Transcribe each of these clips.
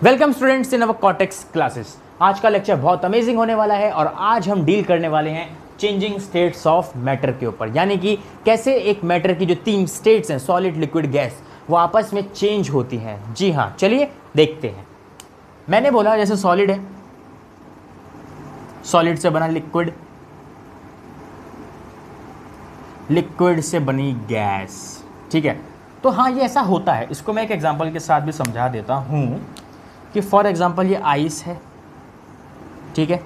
Welcome students in our cortex classes. आज का lecture बहुत अमेजिंग होने वाला है और आज हम डील करने वाले हैं चेंजिंग स्टेट्स ऑफ मैटर के ऊपर, यानी कि कैसे एक मैटर की जो तीन स्टेट्स हैं सॉलिड लिक्विड गैस वो आपस में चेंज होती हैं। जी हाँ, चलिए देखते हैं। मैंने बोला जैसे सॉलिड है, सॉलिड से बना लिक्विड, लिक्विड से बनी गैस। ठीक है, तो हाँ ये ऐसा होता है। इसको मैं एक एग्जांपल के साथ भी समझा देता हूँ कि फॉर एग्जांपल ये आइस है, ठीक है,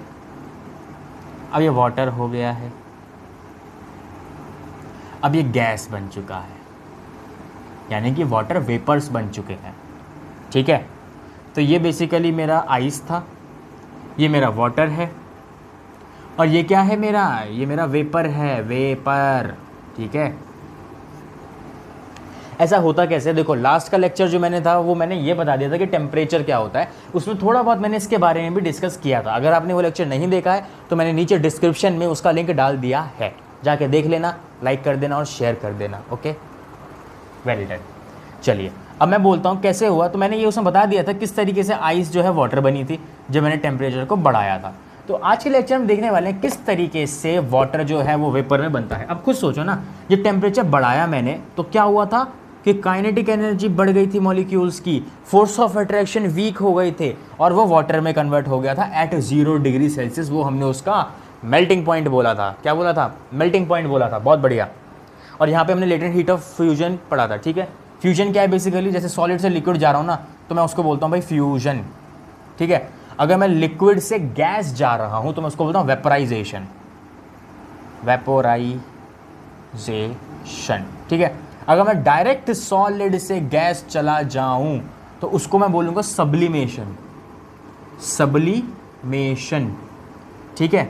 अब ये वाटर हो गया है, अब ये गैस बन चुका है, यानी कि वाटर वेपर्स बन चुके हैं। ठीक है, तो ये बेसिकली मेरा आइस था, ये मेरा वाटर है और ये क्या है मेरा, ये मेरा वेपर है, वेपर। ठीक है, ऐसा होता कैसे, देखो लास्ट का लेक्चर जो मैंने था वो मैंने ये बता दिया था कि टेम्परेचर क्या होता है, उसमें थोड़ा बहुत मैंने इसके बारे में भी डिस्कस किया था। अगर आपने वो लेक्चर नहीं देखा है तो मैंने नीचे डिस्क्रिप्शन में उसका लिंक डाल दिया है, जाके देख लेना, लाइक कर देना और शेयर कर देना। Okay, very done. चलिए अब मैं बोलता हूँ कैसे हुआ। तो मैंने ये उसमें बता दिया था किस तरीके से आइस जो है वाटर बनी थी जब मैंने टेम्परेचर को बढ़ाया था। तो आज के लेक्चर में देखने वाले हैं किस तरीके से वाटर जो है वो वेपर में बनता है। अब खुद सोचो ना, जब टेम्परेचर बढ़ाया मैंने तो क्या हुआ था कि काइनेटिक एनर्जी बढ़ गई थी मॉलिक्यूल्स की, फोर्स ऑफ अट्रैक्शन वीक हो गए थे और वो वाटर में कन्वर्ट हो गया था एट 0 डिग्री सेल्सियस। वो हमने उसका मेल्टिंग पॉइंट बोला था। क्या बोला था? मेल्टिंग पॉइंट बोला था। बहुत बढ़िया। और यहाँ पे हमने लेटेंट हीट ऑफ फ्यूजन पढ़ा था। ठीक है, फ्यूजन क्या है बेसिकली, जैसे सॉलिड से लिक्विड जा रहा हूँ ना तो मैं उसको बोलता हूँ भाई फ्यूजन। ठीक है, अगर मैं लिक्विड से गैस जा रहा हूँ तो मैं उसको बोलता हूँ वेपराइजेशन, वेपोराइजेशन। ठीक है, अगर मैं डायरेक्ट सॉलिड से गैस चला जाऊं तो उसको मैं बोलूंगा सब्लिमेशन, सब्लिमेशन। ठीक है,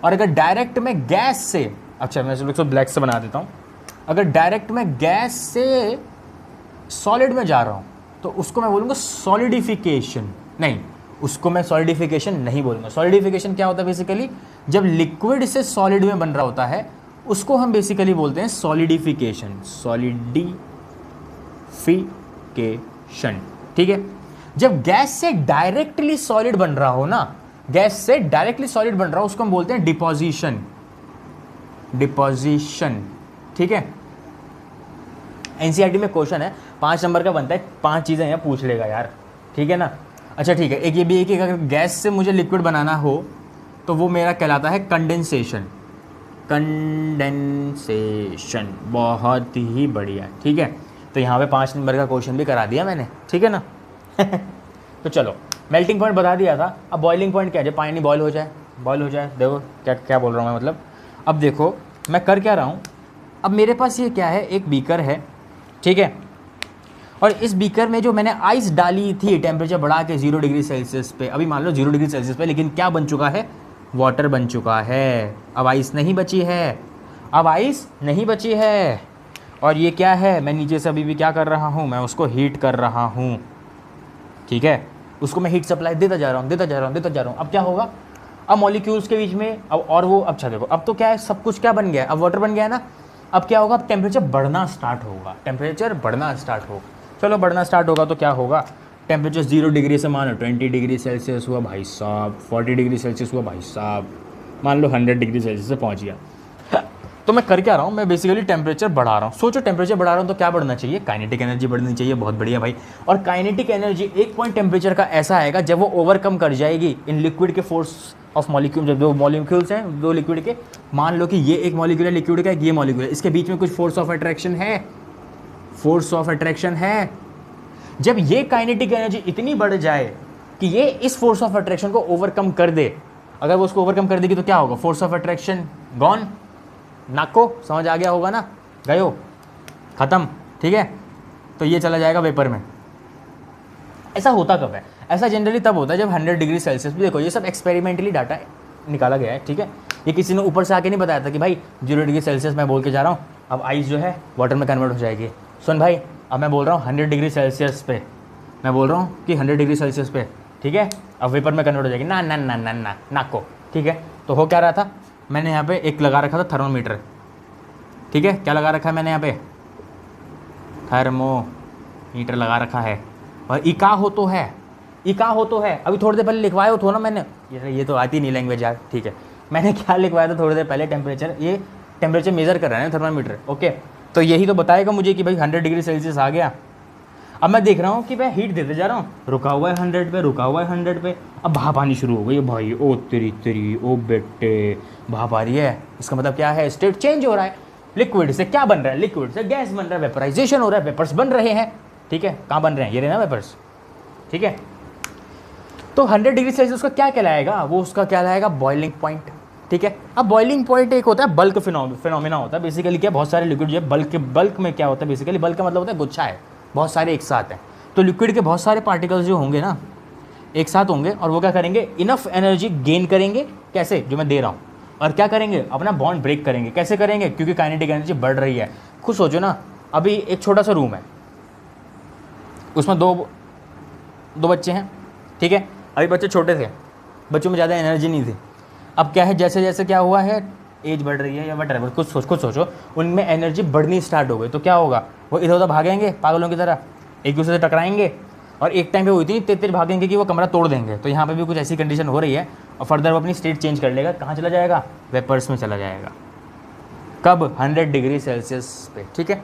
और अगर डायरेक्ट में गैस से, अच्छा मैं इसको ब्लैक से बना देता हूं, अगर डायरेक्ट में गैस से सॉलिड में जा रहा हूं तो उसको मैं बोलूंगा सॉलिडिफिकेशन। नहीं, उसको मैं सॉलिडिफिकेशन नहीं बोलूंगा। सॉलिडिफिकेशन क्या होता है बेसिकली, जब लिक्विड से सॉलिड में बन रहा होता है उसको हम बेसिकली बोलते हैं सॉलिडिफिकेशन, सॉलिडिफिकेशन। ठीक है, जब गैस से डायरेक्टली सॉलिड बन रहा हो ना, गैस से डायरेक्टली सॉलिड बन रहा हो उसको हम बोलते हैं डिपोजिशन, डिपोजिशन। ठीक है, एनसीईआरटी में क्वेश्चन है 5 नंबर का बनता है, 5 चीजें हैं, पूछ लेगा यार। ठीक है ना। अच्छा ठीक है, एक ये भी है कि अगर गैस से मुझे लिक्विड बनाना हो तो वो मेरा कहलाता है कंडेंसेशन, कंडेंसेशन। बहुत ही बढ़िया। ठीक है, तो यहाँ पे 5 नंबर का क्वेश्चन भी करा दिया मैंने। ठीक है ना। तो चलो, मेल्टिंग पॉइंट बता दिया था। अब बॉइलिंग पॉइंट क्या है, जब पानी बॉयल हो जाए, बॉयल हो जाए। देखो क्या क्या बोल रहा हूँ मैं, मतलब अब देखो मैं कर क्या रहा हूँ। अब मेरे पास ये क्या है, एक बीकर है। ठीक है, और इस बीकर में जो मैंने आइस डाली थी टेम्परेचर बढ़ा के 0 डिग्री सेल्सियस पे, अभी मान लो 0 डिग्री सेल्सियस पे, लेकिन क्या बन चुका है, वाटर बन चुका है। अब आइस नहीं बची है, अब आइस नहीं बची है। और ये क्या है, मैं नीचे से अभी भी क्या कर रहा हूँ, मैं उसको हीट कर रहा हूँ। ठीक है, उसको मैं हीट सप्लाई देता जा रहा हूँ, देता जा रहा हूँ, देता जा रहा हूँ। अब क्या होगा, अब मॉलिक्यूल्स के बीच में अब और वो, अच्छा देखो अब तो क्या है, सब कुछ क्या बन गया है, अब वाटर बन गया है ना। अब क्या होगा, अब टेम्परेचर बढ़ना स्टार्ट होगा, टेम्परेचर बढ़ना स्टार्ट होगा। चलो बढ़ना स्टार्ट होगा तो क्या होगा, टेम्परेचर 0 डिग्री से मान लो 20 डिग्री सेल्सियस हुआ भाई साहब, 40 डिग्री सेल्सियस हुआ भाई साहब, मान लो 100 डिग्री सेल्सियस से पहुंच गया। तो मैं कर क्या रहा हूँ, मैं बेसिकली टेम्परेचर बढ़ा रहा हूँ। सोचो टेम्परेचर बढ़ा रहा हूँ तो क्या बढ़ना चाहिए, काइनेटिक एनर्जी बढ़नी चाहिए। बहुत बढ़िया भाई। और काइनेटिक एनर्जी एक पॉइंट टेम्परेचर का ऐसा आएगा जब वो ओवरकम कर जाएगी इन लिक्विड के फोर्स ऑफ मॉलिक्यूल। जब दो मॉलिक्यूल्स हैं, दो लिक्विड के, मान लो कि ये एक मॉलिक्यूल है लिक्विड का, ये मॉलिक्यूल है, इसके बीच में कुछ फोर्स ऑफ अट्रैक्शन है, फोर्स ऑफ अट्रैक्शन है। जब ये काइनेटिक एनर्जी इतनी बढ़ जाए कि ये इस फोर्स ऑफ अट्रैक्शन को ओवरकम कर दे, अगर वो उसको ओवरकम कर देगी तो क्या होगा, फोर्स ऑफ अट्रैक्शन गॉन, नाको समझ आ गया होगा ना, गयो, खत्म। ठीक है, तो ये चला जाएगा वेपर में। ऐसा होता कब है, ऐसा जनरली तब होता है जब 100 डिग्री सेल्सियस। देखो ये सब एक्सपेरिमेंटली डाटा निकाला गया है। ठीक है, ये किसी ने ऊपर से आके नहीं बताया था कि भाई 0 डिग्री सेल्सियस मैं बोल के जा रहा हूँ, अब आइस जो है वाटर में कन्वर्ट हो जाएगी। सुन भाई, अब मैं बोल रहा हूँ 100 डिग्री सेल्सियस पे, मैं बोल रहा हूँ कि 100 डिग्री सेल्सियस पे, ठीक है, अब वेपर में कन्वर्ट हो जाएगी। ना ना ना ना ना नाको। ठीक है, तो हो क्या रहा था, मैंने यहाँ पे एक लगा रखा था थर्मोमीटर। ठीक है, क्या लगा रखा है मैंने यहाँ पे, थर्मोमीटर लगा रखा है। और इका हो तो है, ये का हो तो है, अभी थोड़ी देर पहले लिखवाया हो तो ना मैंने, ये तो आती नहीं लैंग्वेज यार, ठीक है। मैंने क्या लिखवाया था थोड़ी देर पहले, टेम्परेचर, ये टेम्परेचर मेज़र कर रहा है ना थर्मामीटर, ओके। तो यही तो बताएगा मुझे कि भाई 100 डिग्री सेल्सियस आ गया। अब मैं देख रहा हूँ कि मैं हीट देते जा रहा हूँ, रुका हुआ है 100 पे, रुका हुआ है 100 पे, अब भाप आनी शुरू हो गई है भाई, ओ तेरी तेरी ओ बेटे, भाप आ रही है। इसका मतलब क्या है, स्टेट चेंज हो रहा है। लिक्विड से क्या बन रहा है, लिक्विड से गैस बन रहा है, वेपराइजेशन हो रहा है, वेपर्स बन रहे हैं, ठीक है। कहाँ बन रहे हैं, ये रहे ना वेपर्स, ठीक है। तो 100 डिग्री सेल्सियस का क्या कहलाएगा, वो उसका क्या कहलाएगा, बॉइलिंग पॉइंट, ठीक है। अब बॉइलिंग पॉइंट एक होता है बल्क फिनोमिना होता है बेसिकली, क्या बहुत सारे लिक्विड जो है बल्क में क्या होता है, बेसिकली बल्क का मतलब होता है गुच्छा है, बहुत सारे एक साथ हैं। तो लिक्विड के बहुत सारे पार्टिकल्स जो होंगे ना एक साथ होंगे, और वो क्या करेंगे, इनफ एनर्जी गेन करेंगे, कैसे, जो मैं दे रहा हूँ, और क्या करेंगे, अपना बॉन्ड ब्रेक करेंगे। कैसे करेंगे, क्योंकि काइनेटिक एनर्जी बढ़ रही है। खुद सोचो ना, अभी एक छोटा सा रूम है, उसमें दो बच्चे हैं, ठीक है। अभी बच्चे छोटे थे, बच्चों में ज़्यादा एनर्जी नहीं थी। अब क्या है, जैसे जैसे क्या हुआ है, एज बढ़ रही है या वट एवर, कुछ सोचो, उनमें एनर्जी बढ़नी स्टार्ट हो गई, तो क्या होगा, वो इधर उधर भागेंगे पागलों की तरह, एक दूसरे से टकराएंगे, और एक टाइम पे वो इतनी तेज भागेंगे कि वो कमरा तोड़ देंगे। तो यहाँ पे भी कुछ ऐसी कंडीशन हो रही है, और फर्दर वो अपनी स्टेट चेंज कर लेगा, कहाँ चला जाएगा, वेपर्स में चला जाएगा। कब, 100 डिग्री सेल्सियस पे, ठीक है,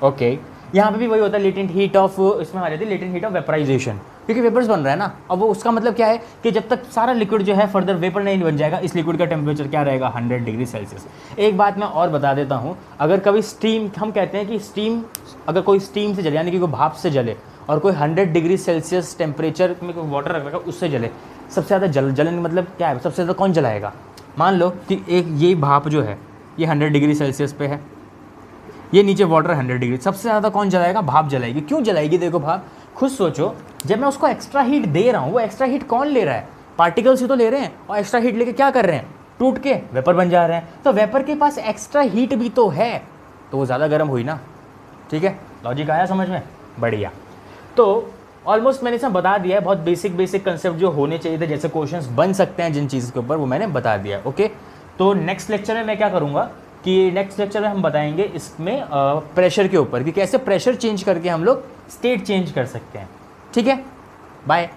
ओके। यहाँ पे भी वही होता है, लेटेंट हीट ऑफ, इसमें आ जाती है लेटेंट हीट ऑफ वेपराइजेशन, क्योंकि वेपर्स बन रहा है ना। अब वो उसका मतलब क्या है कि जब तक सारा लिक्विड जो है फर्दर वेपर नहीं बन जाएगा, इस लिक्विड का टेम्परेचर क्या रहेगा, 100 डिग्री सेल्सियस। एक बात मैं और बता देता हूँ, अगर कभी स्टीम, हम कहते हैं कि स्टीम, अगर कोई स्टीम से जले, यानी कि कोई भाप से जले, और कोई 100 डिग्री सेल्सियस टेम्परेचर में कोई वाटर रख रखा उससे जले, सबसे ज़्यादा जलन मतलब क्या है, सबसे ज़्यादा कौन जलाएगा। मान लो कि एक ये भाप जो है ये 100 डिग्री सेल्सियस पे है, ये नीचे वाटर 100 डिग्री, सबसे ज़्यादा कौन जलाएगा, भाप जलाएगी। क्यों जलाएगी, देखो भाप, खुद सोचो, जब मैं उसको एक्स्ट्रा हीट दे रहा हूँ, वो एक्स्ट्रा हीट कौन ले रहा है, पार्टिकल्स ही तो ले रहे हैं, और एक्स्ट्रा हीट लेके क्या कर रहे हैं, टूट के वेपर बन जा रहे हैं। तो वेपर के पास एक्स्ट्रा हीट भी तो है, तो वो ज़्यादा गर्म हुई ना, ठीक है। लॉजिक आया समझ में, बढ़िया। तो ऑलमोस्ट मैंने इसमें बता दिया है, बहुत बेसिक कंसेप्ट जो होने चाहिए थे, जैसे क्वेश्चंस बन सकते हैं जिन चीज़ के ऊपर, वो मैंने बता दिया, ओके। तो नेक्स्ट लेक्चर में मैं क्या करूँगा कि नेक्स्ट लेक्चर में हम बताएंगे इसमें प्रेशर के ऊपर, कि कैसे प्रेशर चेंज करके हम लोग स्टेट चेंज कर सकते हैं, ठीक है। बाय।